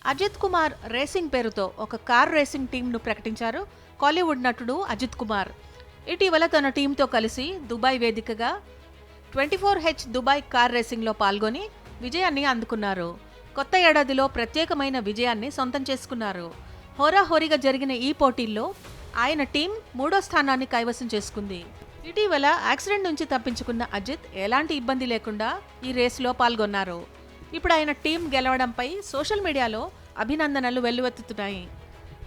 Ajit Kumar racing పేరుతో ఒక car racing టీంను ప్రకటించారు కాలీవుడ్ నటుడు అజిత్ కుమార్. ఇటీవల తన టీంతో కలిసి దుబాయ్ వేదికగా 24H దుబాయ్ కార్ రేసింగ్లో పాల్గొని విజయాన్ని అందుకున్నారు. కొత్త ఏడాదిలో ప్రత్యేకమైన విజయాన్ని సొంతం చేసుకున్నారు. హోరాహోరీగా జరిగిన ఈ పోటీల్లో ఆయన టీం 3వ స్థానాన్ని కైవసం చేసుకుంది. ఇటీవల యాక్సిడెంట్ నుంచి తప్పించుకున్న అజిత్ ఎలాంటి ఇబ్బంది లేకుండా ఈ రేసులో పాల్గొన్నారు. ఇప్పుడు ఆయన టీం గెలవడంపై సోషల్ మీడియాలో అభినందనలు వెల్లువెత్తుతున్నాయి.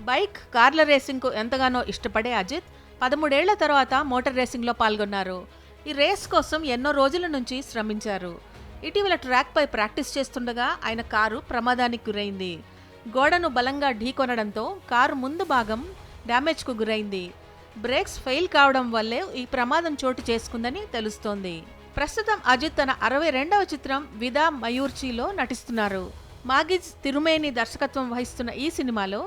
బైక్, కార్ల రేసింగ్కు ఎంతగానో ఇష్టపడే అజిత్ 13 ఏళ్ల తర్వాత మోటార్ రేసింగ్లో పాల్గొన్నారు. ఈ రేస్ కోసం ఎన్నో రోజుల నుంచి శ్రమించారు. ఇటీవల ట్రాక్పై ప్రాక్టీస్ చేస్తుండగా ఆయన కారు ప్రమాదానికి గురైంది. గోడను బలంగా ఢీకొనడంతో కారు ముందు భాగం డ్యామేజ్కు గురైంది. బ్రేక్స్ ఫెయిల్ కావడం వల్లే ఈ ప్రమాదం చోటు చేసుకుందని తెలుస్తోంది. ప్రస్తుతం అజిత్ తన 62వ చిత్రం విదా మయూర్చిలో నటిస్తున్నారు. మాగిజ్ తిరుమేని దర్శకత్వం వహిస్తున్న ఈ సినిమాలో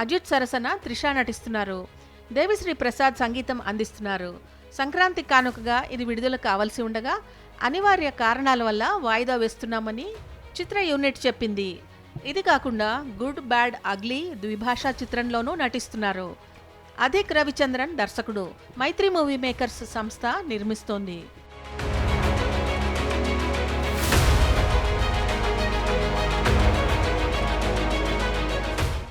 అజిత్ సరసన త్రిష నటిస్తున్నారు. దేవిశ్రీ ప్రసాద్ సంగీతం అందిస్తున్నారు. సంక్రాంతి కానుకగా ఇది విడుదల కావాల్సి ఉండగా అనివార్య కారణాల వల్ల వాయిదా వేస్తున్నామని చిత్ర యూనిట్ చెప్పింది. ఇది కాకుండా గుడ్ బ్యాడ్ అగ్లీ ద్విభాషా చిత్రంలోనూ నటిస్తున్నారు. అధిక్ రవిచంద్రన్ దర్శకుడు. మైత్రి మూవీ మేకర్స్ సంస్థ నిర్మిస్తోంది.